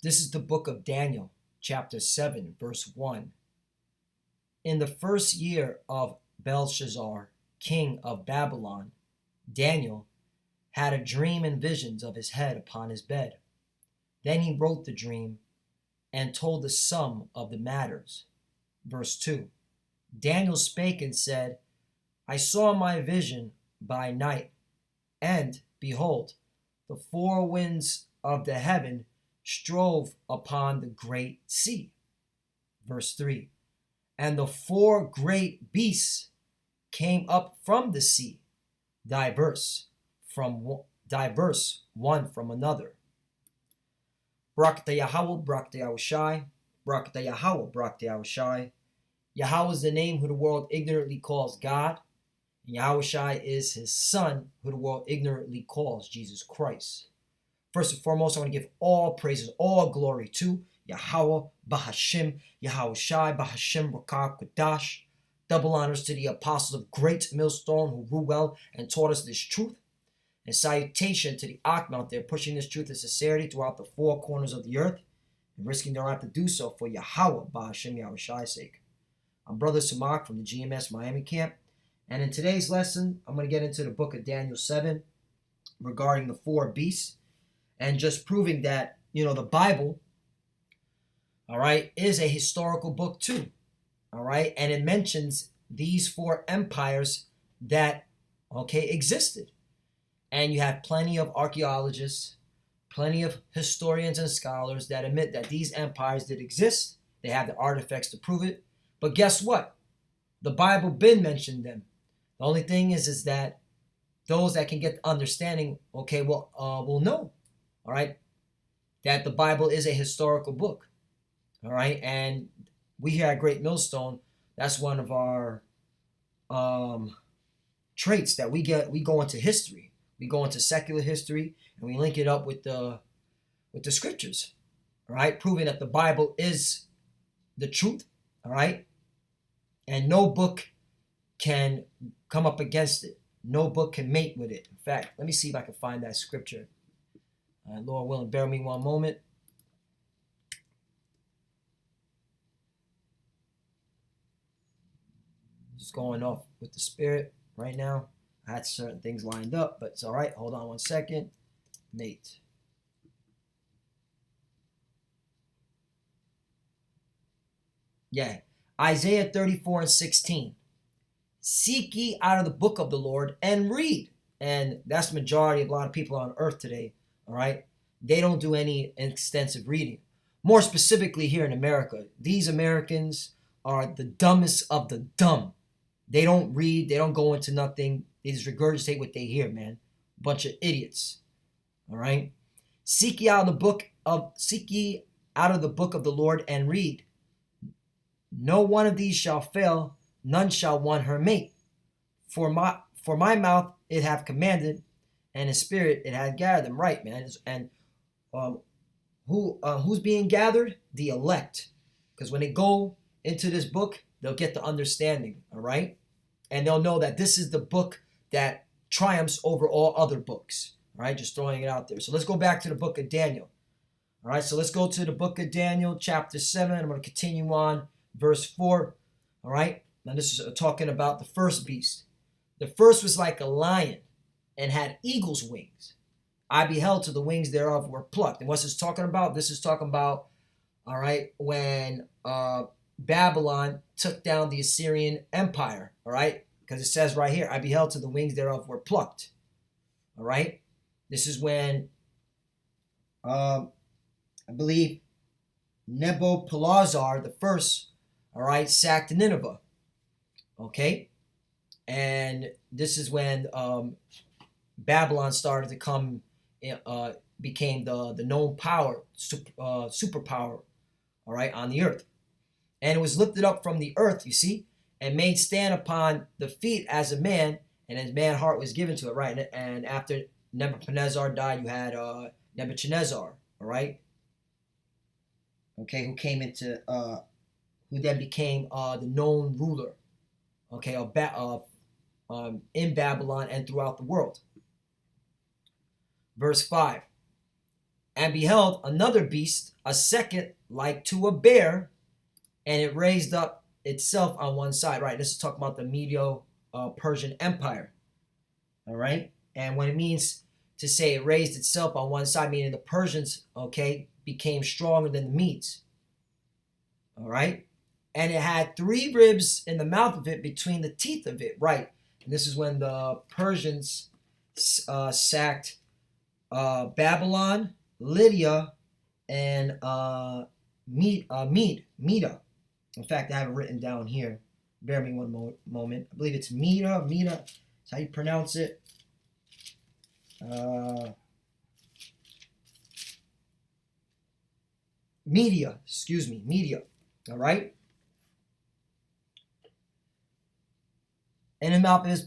This is the book of Daniel, chapter 7, verse 1. In the first year of Belshazzar, king of Babylon, Daniel had a dream and visions of his head upon his bed. Then he wrote the dream and told the sum of the matters. Verse 2. Daniel spake and said, I saw my vision by night, and behold, the four winds of the heaven strove upon the great sea. Verse 3. And the four great beasts came up from the sea, diverse one from another. Brakta Yahweh, Brakta Yahushai, Brakta Yahweh, Brakta Yahushai. Yahweh is the name who the world ignorantly calls God, and Yahushai is his son who the world ignorantly calls Jesus Christ. First and foremost, I want to give all praises, all glory to Yahweh, Bahashim, Yahushai, Bahashim, Rakah, Kodash. Double honors to the apostles of Great Millstone who rule well and taught us this truth. And salutation to the Akhman out there pushing this truth and sincerity throughout the four corners of the earth and risking their life to do so for Yahweh, Bahashim, Yahushai's sake. I'm Brother Samak from the GMS Miami camp. And in today's lesson, I'm going to get into the book of Daniel 7 regarding the four beasts and just proving that, the Bible, all right, is a historical book too. All right. And it mentions these four empires that, existed. And you have plenty of archaeologists, plenty of historians and scholars that admit that these empires did exist. They have the artifacts to prove it. But guess what? The Bible been mentioned them. The only thing is that those that can get the understanding, will know, all right, that the Bible is a historical book, all right. And we here at Great Millstone, that's one of our traits that we go into history. We go into secular history and we link it up with the scriptures, all right, proving that the Bible is the truth, all right, and no book can come up against it. No book can mate with it. In fact, let me see if I can find that scripture. Lord willing, bear me one moment. Just going off with the spirit right now. I had certain things lined up, but it's all right. Hold on one second. Mate. Yeah. Isaiah 34:16. Seek ye out of the book of the Lord and read. And that's the majority of a lot of people on earth today. All right. They don't do any extensive reading. More specifically here in America, these Americans are the dumbest of the dumb. They don't read. They don't go into nothing. They just regurgitate what they hear, man. Bunch of idiots. All right. Seek ye out of the book of the Lord and read. No one of these shall fail, none shall want her mate. For my mouth it hath commanded, and his spirit it hath gathered them. Right, man. And who's being gathered? The elect. Because when they go into this book, they'll get the understanding, all right? And they'll know that this is the book that triumphs over all other books, all right? Just throwing it out there. So let's go back to the book of Daniel. All right, so let's go to the book of Daniel, chapter 7. I'm going to continue on verse 4, all right? Now this is talking about the first beast. The first was like a lion and had eagle's wings. I beheld till the wings thereof were plucked. And what's this talking about? This is talking about, all right, when Babylon took down the Assyrian Empire, all right? Because it says right here, I beheld till the wings thereof were plucked, all right? This is when, I believe, Nebuchadnezzar the first, all right, sacked Nineveh, okay? And this is when Babylon started to come, became the known power, superpower, all right, on the earth. And it was lifted up from the earth, you see, and made stand upon the feet as a man, and his man heart was given to it, right? And after Nebuchadnezzar died, you had Nebuchadnezzar, all right? Okay, who then became the known ruler, okay, in Babylon and throughout the world. Verse 5. And beheld another beast, a second like to a bear, and it raised up itself on one side. Right, this is talking about the Medo-Persian Empire. All right, and when it means to say it raised itself on one side, meaning the Persians, okay, became stronger than the Medes. All right, and it had 3 ribs in the mouth of it, between the teeth of it. Right, and this is when the Persians sacked Babylon, Lydia, and Meda. In fact, I have it written down here. Bear me one moment. I believe it's Meda. That's how you pronounce it. Media. Excuse me. Media. All right. And in mouth is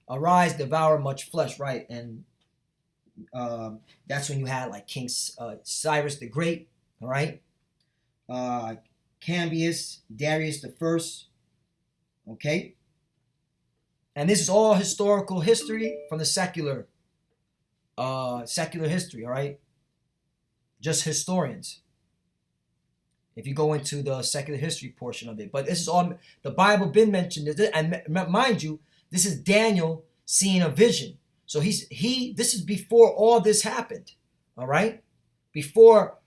arise, devour much flesh. Right, and that's when you had like King Cyrus the Great. All right. Cambyses, Darius the First. Okay. And this is all historical history from the secular history, all right? Just historians. If you go into the secular history portion of it. But this is all, the Bible been mentioned, and mind you, this is Daniel seeing a vision. So this is before all this happened, all right? Before,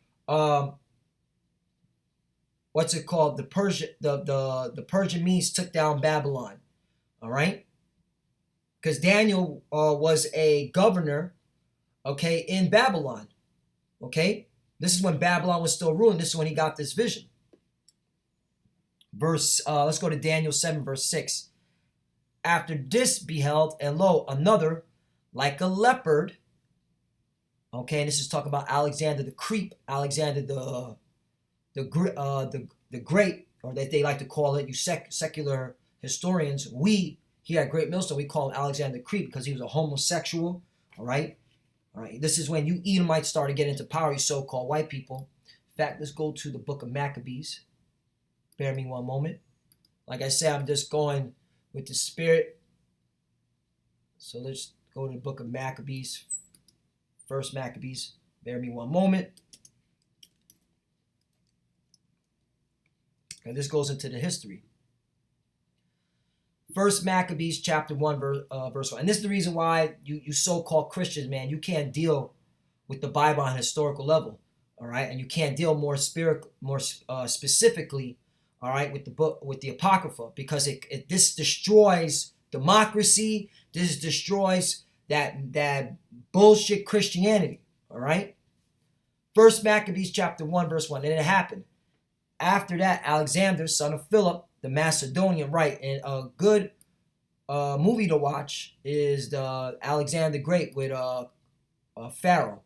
what's it called? The Persian Medes took down Babylon, all right? Because Daniel was a governor, okay, in Babylon, okay? This is when Babylon was still ruling. This is when he got this vision. Let's go to Daniel 7, verse 6. After this beheld, and lo, another like a leopard, okay, and this is talking about Alexander the Creep, Alexander the Great, or that they like to call it, you secular historians, we here at Great Millstone, we call him Alexander the Creep because he was a homosexual, all right? All right, this is when you Edomites started getting into power, you so-called white people. In fact, let's go to the book of Maccabees. Bear me one moment. Like I said, I'm just going with the spirit. So let's go to the book of Maccabees. First Maccabees. Bear me one moment. And this goes into the history. First Maccabees chapter 1, verse 1. And this is the reason why you so-called Christians, man, you can't deal with the Bible on a historical level, all right? And you can't deal more specifically, all right, with the book, with the Apocrypha, because this destroys democracy. This destroys that bullshit Christianity, all right? First Maccabees chapter 1, verse 1. And it happened. After that, Alexander, son of Philip, the Macedonian, right? And a good movie to watch is the Alexander the Great with Pharaoh.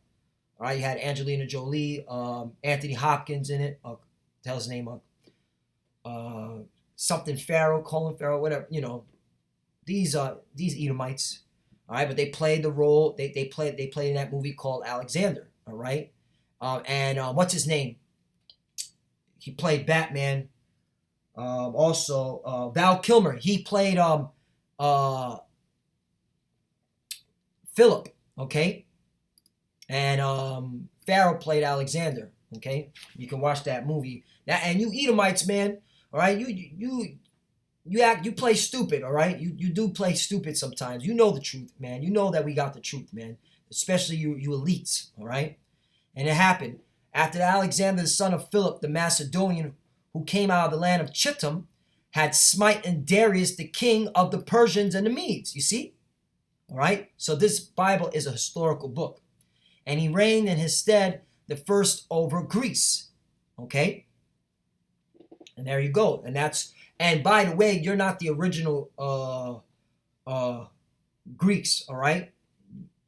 All right, you had Angelina Jolie, Anthony Hopkins in it. Tell his name something Pharaoh, Colin Pharaoh, whatever. You know, these Edomites. All right, but they played the role. They played in that movie called Alexander. All right, and what's his name? He played Batman. Also, Val Kilmer, he played Philip, okay? And Pharaoh played Alexander, okay? You can watch that movie. Now, and you Edomites, man, all right? You play stupid, all right? You do play stupid sometimes. You know the truth, man. You know that we got the truth, man. Especially you elites, all right? And it happened after Alexander, the son of Philip, the Macedonian, who came out of the land of Chittim, had smitten Darius, the king of the Persians and the Medes. You see? All right? So this Bible is a historical book. And he reigned in his stead the first over Greece. Okay? And there you go. And by the way, you're not the original Greeks, all right?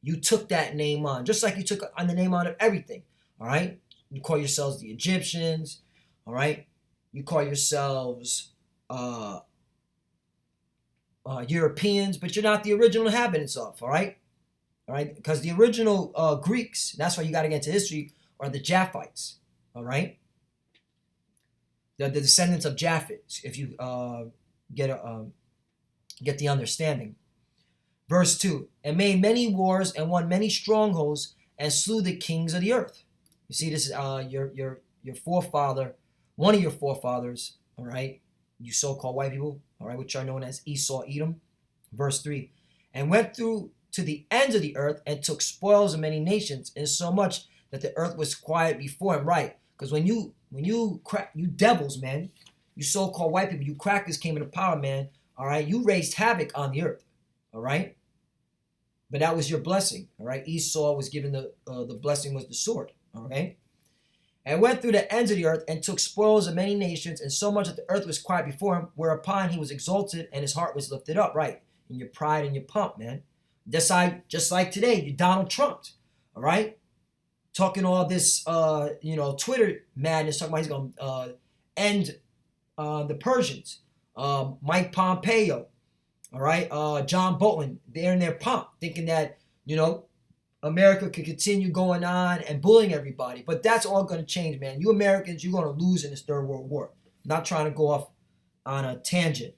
You took that name on, just like you took on the name on of everything, all right? You call yourselves the Egyptians, all right? You call yourselves Europeans, but you're not the original inhabitants of, all right? All right, because the original Greeks, that's why you got to get into history, are the Japhites, all right? The descendants of Japhet, if you get the understanding. Verse 2, and made many wars and won many strongholds and slew the kings of the earth. You see, this is your forefather, one of your forefathers, all right, you so-called white people, all right, which are known as Esau, Edom. Verse 3, and went through to the ends of the earth and took spoils of many nations, insomuch that the earth was quiet before him. Right, because when you crack, you devils, man, you so-called white people, you crackers came into power, man. All right, you raised havoc on the earth. All right, but that was your blessing. All right, Esau was given the blessing was the sword. All right, and went through the ends of the earth and took spoils of many nations, and so much that the earth was quiet before him. Whereupon he was exalted and his heart was lifted up. Right, in your pride and your pump, man. Just like today, you Donald Trump. All right, talking all this, Twitter madness, talking about he's going to end the Persians. Mike Pompeo, all right, John Bolton, they're in their pump, thinking that, America could continue going on and bullying everybody. But that's all going to change, man. You Americans, you're going to lose in this Third World War. I'm not trying to go off on a tangent,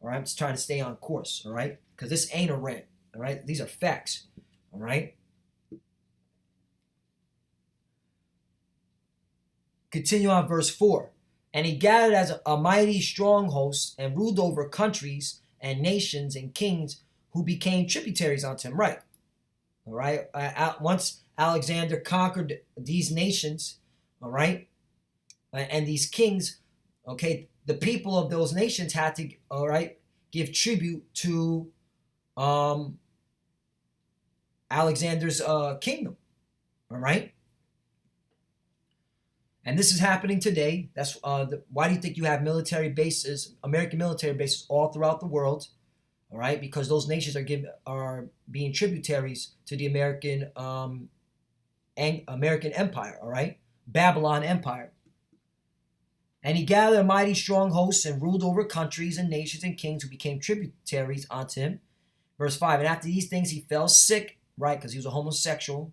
all right? I'm just trying to stay on course, all right? Because this ain't a rant, all right? These are facts, all right? Continue on verse 4. And he gathered as a mighty strong host and ruled over countries and nations and kings who became tributaries unto him. Right. All right. Once Alexander conquered these nations, all right, and these kings, okay, the people of those nations had to, all right, give tribute to Alexander's kingdom. All right. And this is happening today. That's why do you think you have military bases, American military bases all throughout the world? All right, because those nations are being tributaries to the American Empire. All right, Babylon Empire. And he gathered a mighty strong host and ruled over countries and nations and kings who became tributaries unto him. Verse 5. And after these things he fell sick, right, because he was a homosexual.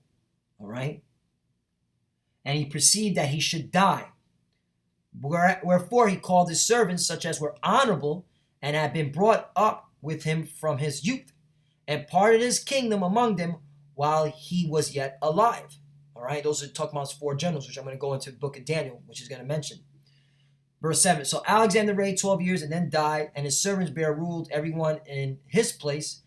All right. And he perceived that he should die. Wherefore he called his servants, such as were honorable, and had been brought up with him from his youth, and parted his kingdom among them while he was yet alive. All right, those are talking about his 4 generals, which I'm going to go into the book of Daniel, which is going to mention. Verse 7. So Alexander reigned 12 years and then died, and his servants bare ruled everyone in his place.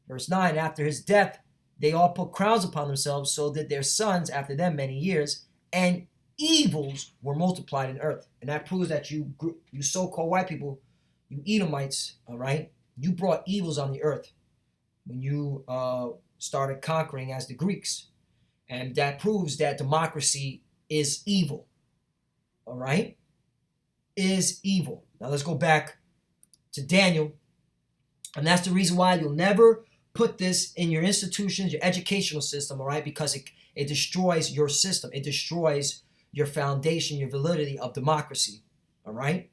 Verse 9. After his death, they all put crowns upon themselves, so that their sons after them many years, and evils were multiplied in earth. And that proves that you so-called white people, you Edomites, all right, you brought evils on the earth when you started conquering as the Greeks. And that proves that democracy is evil, all right, is evil. Now let's go back to Daniel. And that's the reason why you'll never put this in your institutions, your educational system, all right, because it destroys your system. It destroys your foundation, your validity of democracy. All right?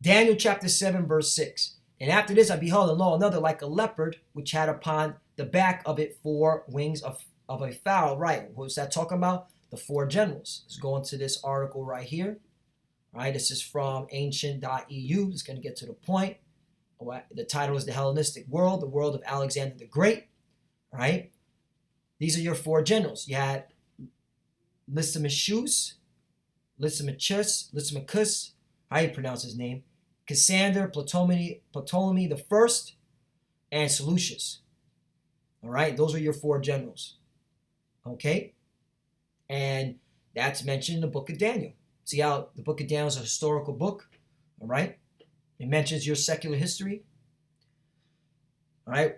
Daniel chapter 7, verse 6. And after this I beheld, and lo, another like a leopard, which had upon the back of it 4 wings of a fowl. Right. What was that talking about? The 4 generals. Let's go into this article right here. All right. This is from ancient.eu. It's going to get to the point. The title is The Hellenistic World, the world of Alexander the Great. All right. These are your 4 generals. You had Lysimachus, how do you pronounce his name? Cassander, Ptolemy the First, and Seleucus. All right, those are your 4 generals. Okay, and that's mentioned in the book of Daniel. See how the book of Daniel is a historical book. All right, it mentions your secular history. All right.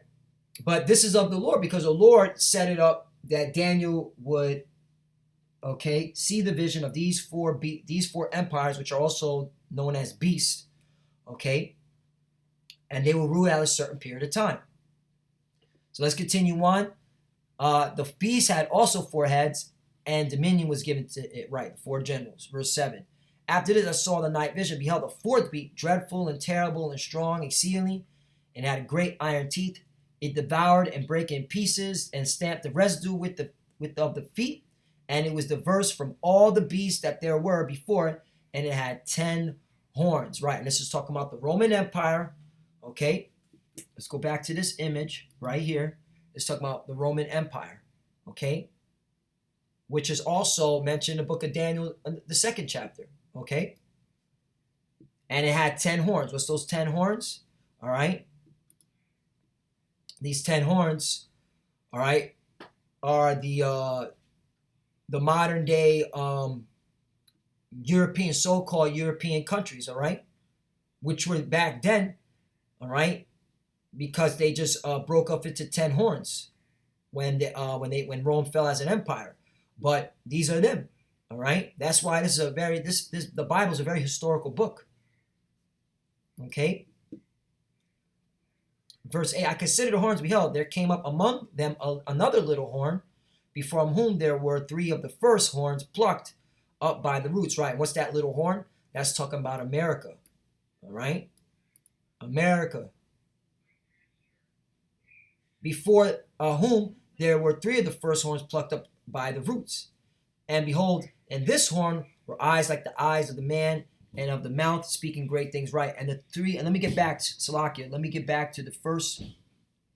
But this is of the Lord, because the Lord set it up that Daniel would, okay, see the vision of these 4 empires, which are also known as beasts, okay, and they will rule at a certain period of time. So let's continue on. The beast had also 4 heads, and dominion was given to it, right, 4 generals. Verse 7. After this I saw the night vision, beheld the 4th beast, dreadful and terrible and strong exceedingly, and had great iron teeth. It devoured and brake in pieces and stamped the residue with of the feet, and it was diverse from all the beasts that there were before it, and it had 10 horns. Right, and this is talking about the Roman Empire. Okay, let's go back to this image right here. It's talking about the Roman Empire. Okay, which is also mentioned in the book of Daniel, the 2nd chapter. Okay? And it had 10 horns. What's those 10 horns? All right? These 10 horns, all right, are the modern day European, so-called European countries, all right, which were back then, all right, because they just broke up into 10 horns when Rome fell as an empire. But these are them, all right. That's why this is a very the Bible is a very historical book. Okay. Verse 8, I considered the horns beheld. There came up among them another little horn, before whom there were 3 of the first horns plucked up by the roots. Right. What's that little horn? That's talking about America. All right. America. Before whom there were 3 of the first horns plucked up by the roots. And behold, in this horn were eyes like the eyes of the man, and of the mouth speaking great things. Right. And the 3, and let me get back to Salakia. Let me get back to the first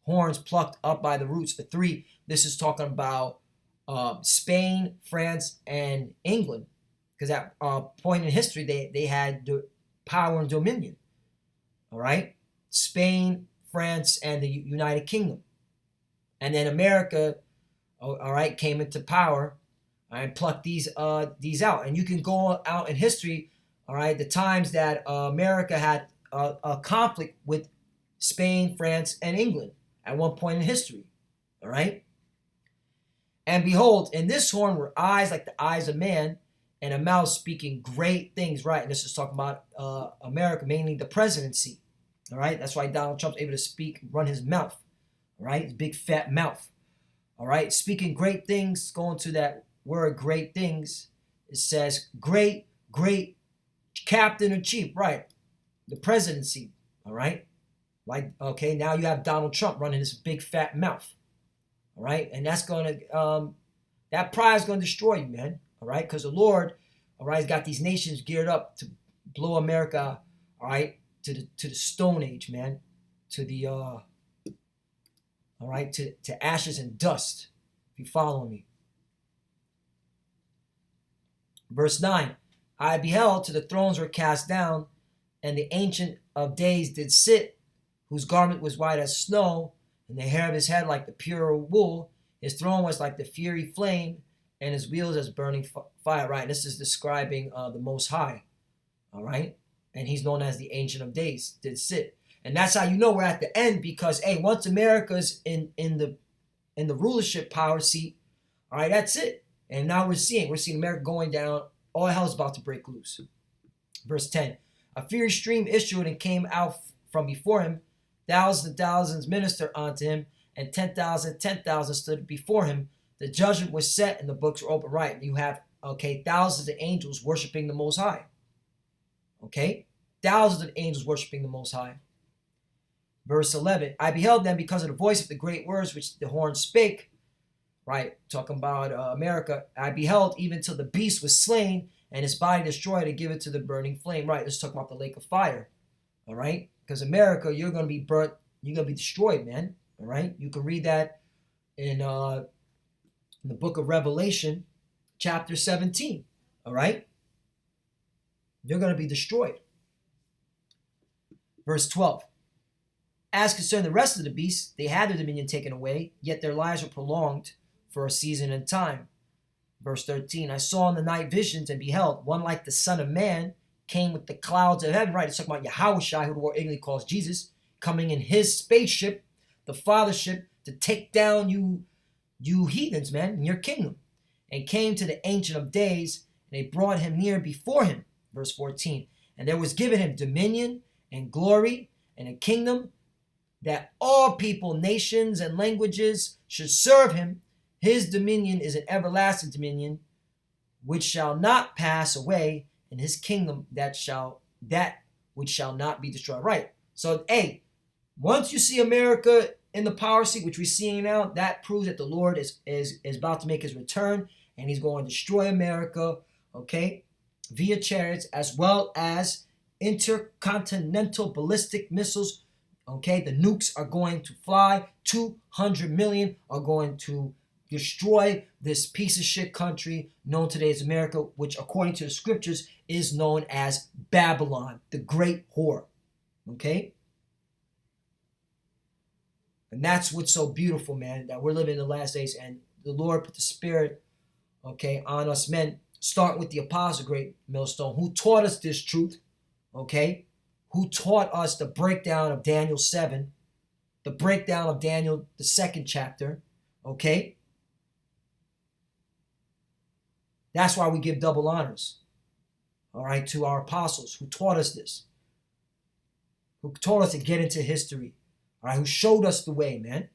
horns plucked up by the roots. The 3, this is talking about Spain, France, and England. Because at point in history, they had power and dominion. All right. Spain, France, and the United Kingdom. And then America, all right, came into power and plucked these out. And you can go out in history, all right, the times that America had a conflict with Spain, France, and England at one point in history, all right? And behold, in this horn were eyes like the eyes of man, and a mouth speaking great things, right? And this is talking about America, mainly the presidency, all right? That's why Donald Trump's able to speak, run his mouth, all right? His big fat mouth, all right? Speaking great things, going to that word great things, it says great captain in chief, right? The presidency, all right? Like, okay, now you have Donald Trump running his big fat mouth, all right? And that's going to, that pride is going to destroy you, man, all right? Because the Lord, all right, has got these nations geared up to blow America, all right, to the Stone Age, man, to the, all right, to ashes and dust, if you follow me. Verse 9, I beheld till the thrones were cast down, and the Ancient of Days did sit, whose garment was white as snow, and the hair of his head like the pure wool. His throne was like the fiery flame, and his wheels as burning fire. Right, this is describing the Most High, all right? And he's known as the Ancient of Days, did sit. And that's how you know we're at the end, because, hey, once America's in the rulership power seat, all right, that's it. And now we're seeing America going down. All hell's about to break loose. Verse 10, a fiery stream issued and came out from before him. Thousands and thousands ministered unto him, and 10,000 stood before him. The judgment was set, and the books were open. Right, you have, okay, thousands of angels worshiping the Most High. Okay, thousands of angels worshiping the Most High. Verse 11, I beheld them because of the voice of the great words which the horn spake. Right, talking about America. I beheld even till the beast was slain and his body destroyed and given to the burning flame. Right, let's talk about the lake of fire. All right, because America, you're going to be burnt. You're going to be destroyed, man. All right, you can read that in the book of Revelation, chapter 17. All right, you're going to be destroyed. Verse 12. As concerning the rest of the beasts, they had their dominion taken away, yet their lives were prolonged for a season and time. Verse 13, I saw in the night visions and beheld one like the Son of Man came with the clouds of heaven. Right, it's talking about Yahushua, who the world ignorantly calls Jesus, coming in his spaceship, the fathership, to take down you heathens, man, in your kingdom. And came to the Ancient of Days, and they brought him near before him. Verse 14, and there was given him dominion and glory and a kingdom, that all people, nations, and languages should serve him. His dominion is an everlasting dominion, which shall not pass away, and his kingdom that which shall not be destroyed. Right. So, hey, once you see America in the power seat, which we're seeing now, that proves that the Lord is about to make his return, and he's going to destroy America, okay, via chariots, as well as intercontinental ballistic missiles. Okay, the nukes are going to fly. 200 million are going to destroy this piece of shit country known today as America, which according to the scriptures is known as Babylon, the great whore. Okay? And that's what's so beautiful, man, that we're living in the last days, and the Lord put the Spirit, okay, on us men, start with the Apostle, great Millstone, who taught us this truth, okay, who taught us the breakdown of Daniel 7, the breakdown of Daniel, the 2nd chapter, okay? That's why we give double honors, all right, to our apostles who taught us this, who taught us to get into history, all right, who showed us the way, man.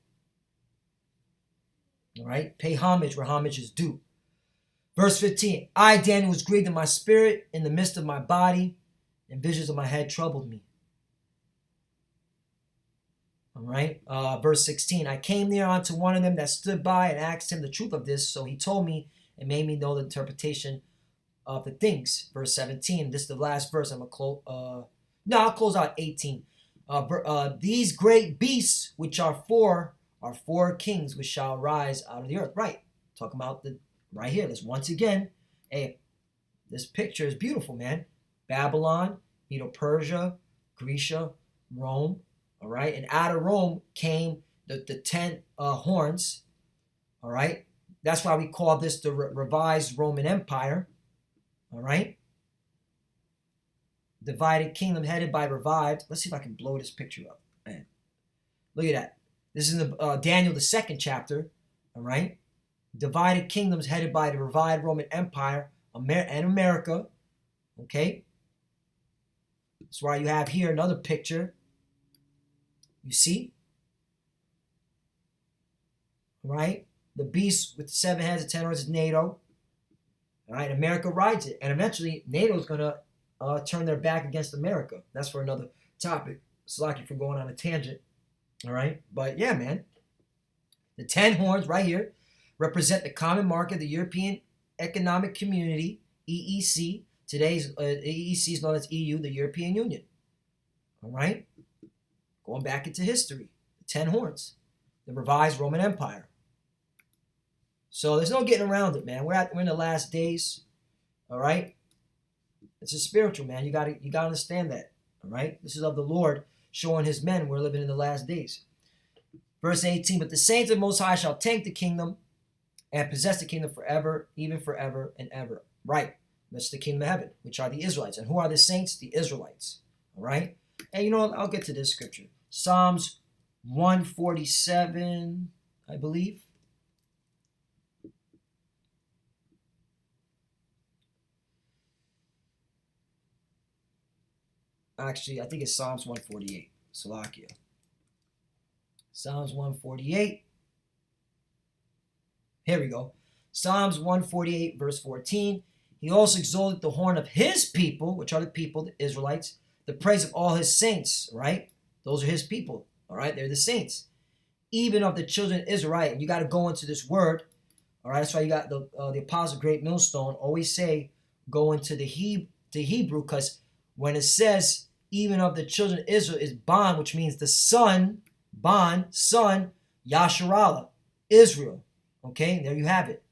All right, pay homage where homage is due. Verse 15, I, Daniel, was grieved in my spirit in the midst of my body, and visions of my head troubled me. All right, verse 16, I came near unto one of them that stood by and asked him the truth of this. So he told me and made me know the interpretation of the things. Verse 17, this is the last verse. I'm going to I'll close out 18. These great beasts, which are four kings which shall rise out of the earth. Right, talking about the right here. This once again, hey, this picture is beautiful, man. Babylon, Medo-Persia, Grecia, Rome. All right, and out of Rome came the 10 horns. All right, that's why we call this the revised Roman Empire. All right, divided kingdom headed by revived. Let's see if I can blow this picture up. Man, look at that. This is in the Daniel, the 2nd chapter. All right, divided kingdoms headed by the revived Roman Empire and America. Okay, that's why you have here another picture. You see? Right? The beast with the 7 heads and 10 horns is NATO. All right, America rides it. And eventually, NATO is going to turn their back against America. That's for another topic. Slack you for going on a tangent. All right? But yeah, man. The 10 horns right here represent the common market, the European Economic Community, EEC. Today's EEC is known as EU, the European Union. All right? Going back into history, the 10 horns, the revised Roman Empire. So there's no getting around it, man. We're in the last days. All right? It's a spiritual, man. You gotta understand that. All right? This is of the Lord showing his men we're living in the last days. Verse 18, but the saints of the Most High shall take the kingdom and possess the kingdom forever, even forever and ever. Right? That's the kingdom of heaven, which are the Israelites. And who are the saints? The Israelites. All right? And you know what? I'll get to this scripture. Psalms 147, I believe. Actually, I think it's Psalms 148. Salakia. Psalms 148. Here we go. Psalms 148, verse 14. He also exalted the horn of his people, which are the people, the Israelites, the praise of all his saints, right? Those are his people, all right? They're the saints. Even of the children of Israel, right? And you got to go into this word, all right? That's why you got the Apostle Great Millstone always say, go into the Hebrew, because when it says, even of the children of Israel is Ban, which means the son, Ban, son, Yasharallah, Israel. Okay, there you have it.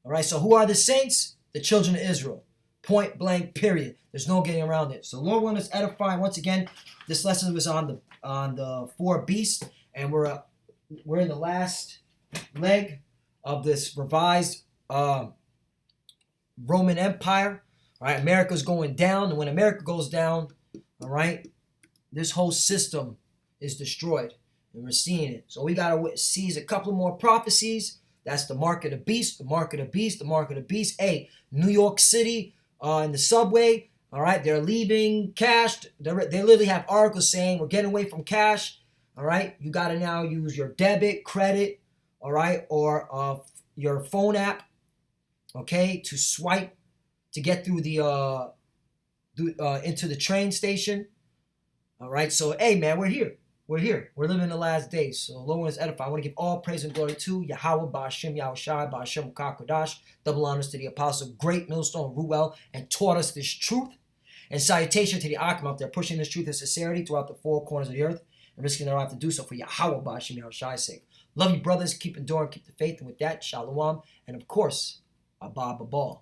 All right, so who are the saints? The children of Israel. Point blank, period. There's no getting around it. So the Lord wants us edifying. Once again, this lesson was on the 4 beasts, and we're in the last leg of this revised Roman Empire. All right, America's going down, and when America goes down, all right, this whole system is destroyed, and we're seeing it. So we got to seize a couple more prophecies. That's the mark of the beast, the mark of the beast, the mark of the beast. Hey, New York City, in the subway, all right, they're leaving cash. They literally have articles saying we're getting away from cash. All right, you got to now use your debit, credit, all right, or your phone app, okay, to swipe to get through the into the train station. All right, so hey, man, we're here. We're here. We're living in the last days. So Lord is edifying. I want to give all praise and glory to Yahweh, Ba'ashem, Yahushai, Ba'ashem, Kakodash. Double honors to the apostle, Great Millstone, Ruel, and taught us this truth. And salutation to the Akim out there pushing this truth and sincerity throughout the 4 corners of the earth and risking their life to do so for Yahweh, Ba'ashem, Yahushui's sake. Love you, brothers. Keep enduring, keep the faith. And with that, shalom. And of course, abba abba.